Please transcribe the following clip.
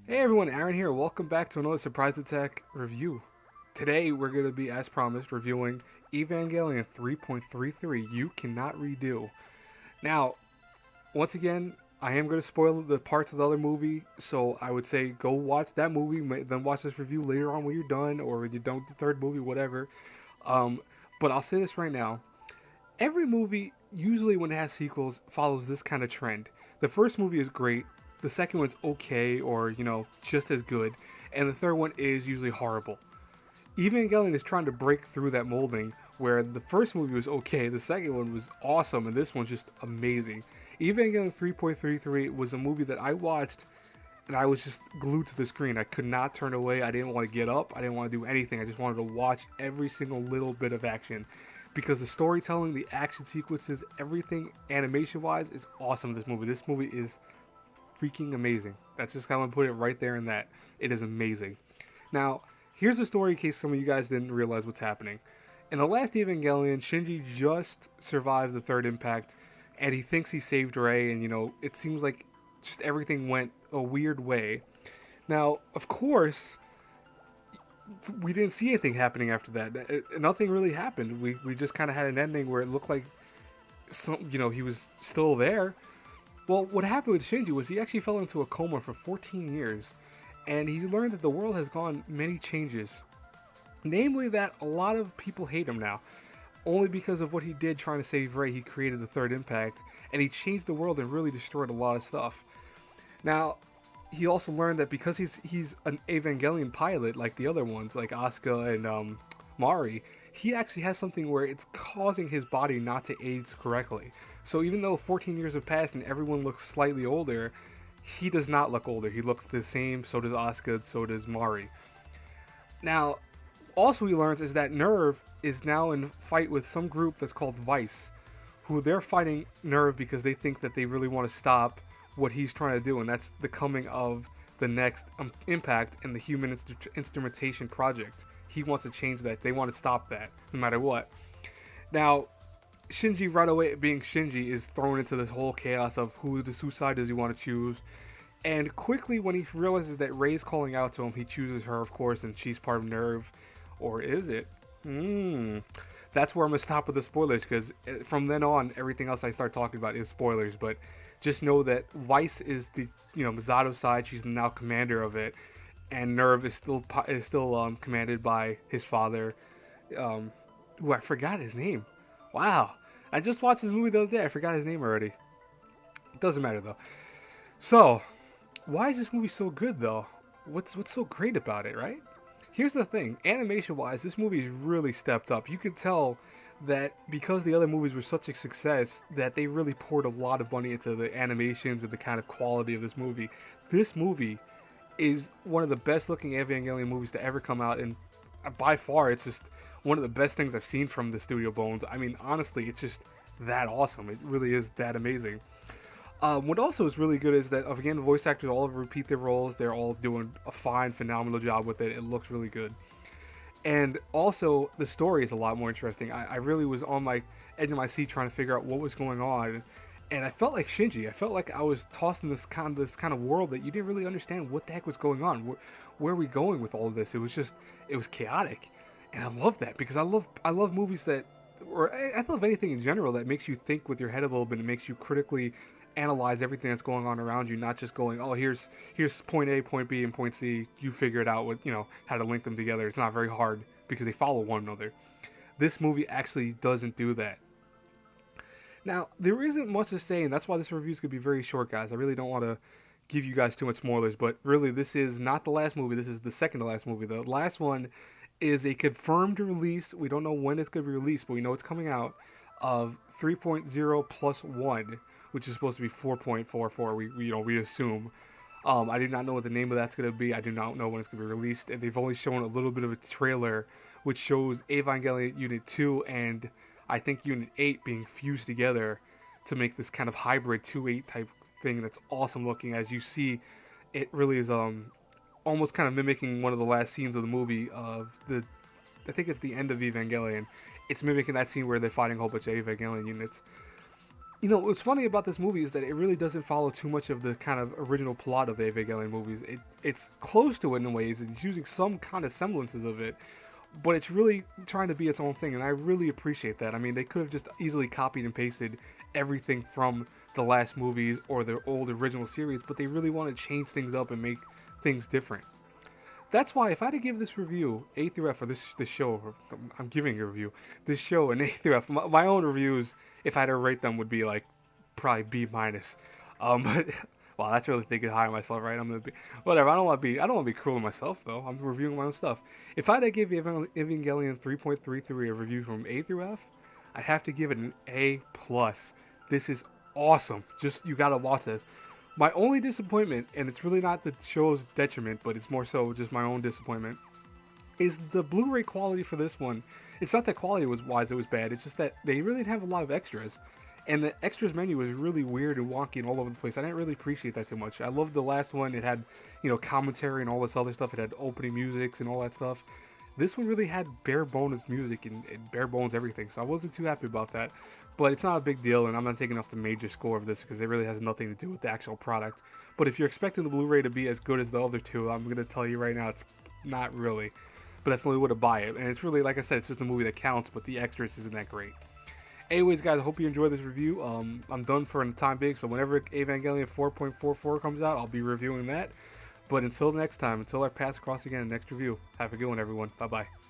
Hey everyone, Aaron here. Welcome back to another Surprise Attack review. Today we're going to be, as promised, reviewing Evangelion 3.33 You Cannot Redo. Now, once again, I am going to spoil the parts of the other movie, so I would say go watch that movie, then watch this review later on when you're done, or when you're done with the third movie, whatever. Um, but I'll say this right now. Every movie, usually when it has sequels, follows this kind of trend. The first movie is great, the second one's okay or, just as good, and the third one is usually horrible. Evangelion is trying to break through that molding where the first movie was okay, the second one was awesome, and this one's just amazing. Evangelion 3.33 was a movie that I watched and I was just glued to the screen. I could not turn away. I didn't want to get up. I didn't want to do anything. I just wanted to watch every single little bit of action because the storytelling, the action sequences, everything animation wise is awesome in this movie. This movie is freaking amazing. That's just how I'm gonna put it right there in that. It is amazing. Now, here's the story in case some of you guys didn't realize what's happening. In the last Evangelion, Shinji just survived the third impact and he thinks he saved Rei, and it seems like just everything went a weird way. Now, of course, we didn't see anything happening after that. Nothing really happened. We just kind of had an ending where it looked like he was still there. Well, what happened with Shinji was he actually fell into a coma for 14 years, and he learned that the world has gone many changes. Namely, that a lot of people hate him now, only because of what he did trying to save Rei. He created the third impact, and he changed the world and really destroyed a lot of stuff. Now, he also learned that because he's an Evangelion pilot like the other ones, like Asuka and Mari, he actually has something where it's causing his body not to age correctly. So even though 14 years have passed and everyone looks slightly older, he does not look older. He looks the same. So does Asuka. So does Mari. Now, also he learns is that Nerve is now in fight with some group that's called Vice, who they're fighting Nerve because they think that they really want to stop what he's trying to do, and that's the coming of the next impact and the human instrumentation project. He wants to change that. They want to stop that no matter what. Now, Shinji, right away being Shinji, is thrown into this whole chaos of whose side does he want to choose. And quickly, when he realizes that Rei's calling out to him, he chooses her, of course, and she's part of Nerve. Or is it? That's where I'm going to stop with the spoilers, because from then on, everything else I start talking about is spoilers. But just know that Vice is the Misato's side. She's now commander of it, and Nerve is still commanded by his father, who I forgot his name. Wow, I just watched this movie the other day. I forgot his name already. It doesn't matter though. So, why is this movie so good though? What's so great about it, right? Here's the thing, animation-wise, this movie is really stepped up. You can tell that because the other movies were such a success, that they really poured a lot of money into the animations and the kind of quality of this movie. This movie is one of the best-looking Evangelion movies to ever come out, and by far, it's just one of the best things I've seen from the Studio Bones. I mean, honestly, it's just that awesome. It really is that amazing. What also is really good is that, again, the voice actors all repeat their roles. They're all doing a fine, phenomenal job with it. It looks really good. And also, the story is a lot more interesting. I really was on my edge of my seat trying to figure out what was going on. And I felt like Shinji. I felt like I was tossed in this kind of world that you didn't really understand what the heck was going on. Where are we going with all of this? It was chaotic. And I love that because I love movies that, or I love anything in general that makes you think with your head a little bit and makes you critically analyze everything that's going on around you, not just going, oh, here's point A, point B, and point C. You figure it out with how to link them together. It's not very hard because they follow one another. This movie actually doesn't do that. Now, there isn't much to say, and that's why this review is going to be very short, guys. I really don't want to give you guys too much spoilers, but really, this is not the last movie. This is the second to last movie. The last one is a confirmed release. We don't know when it's going to be released, but we know it's coming out, of 3.0 plus 1, which is supposed to be 4.44. We assume. I do not know what the name of that's going to be. I do not know when it's going to be released. And they've only shown a little bit of a trailer, which shows Evangelion Unit 2 and I think Unit 8 being fused together to make this kind of hybrid 2-8 type thing that's awesome looking. As you see, it really is almost kind of mimicking one of the last scenes of the movie of I think it's the end of Evangelion. It's mimicking that scene where they're fighting a whole bunch of Evangelion units. You know, what's funny about this movie is that it really doesn't follow too much of the kind of original plot of the Evangelion movies. It's close to it in ways, and it's using some kind of semblances of it, but it's really trying to be its own thing, and I really appreciate that. I mean, they could have just easily copied and pasted everything from the last movies or the old original series, but they really want to change things up and make things different. That's why if I had to give this review A through F for this show, I'm giving a review, this show an A through F. My own reviews, if I had to rate them, would be like probably B minus. But wow, that's really thinking high on myself, right? I'm gonna be whatever. I don't want to be cruel to myself though. I'm reviewing my own stuff. If I had to give Evangelion 3.33 a review from A through F, I'd have to give it an A plus. This is awesome. Just you gotta watch this. My only disappointment, and it's really not the show's detriment, but it's more so just my own disappointment, is the Blu-ray quality for this one. It's not that quality was wise; it was bad. It's just that they really didn't have a lot of extras, and the extras menu was really weird and wonky and all over the place. I didn't really appreciate that too much. I loved the last one; it had, commentary and all this other stuff. It had opening musics and all that stuff. This one really had bare bones music and bare bones everything, so I wasn't too happy about that. But it's not a big deal, and I'm not taking off the major score of this because it really has nothing to do with the actual product. But if you're expecting the Blu-ray to be as good as the other two, I'm going to tell you right now, it's not really. But that's the only way to buy it. And it's really, like I said, it's just a movie that counts, but the extras isn't that great. Anyways, guys, I hope you enjoyed this review. I'm done for the time being, so whenever Evangelion 4.44 comes out, I'll be reviewing that. But until next time, until our paths cross again in the next review, have a good one, everyone. Bye-bye.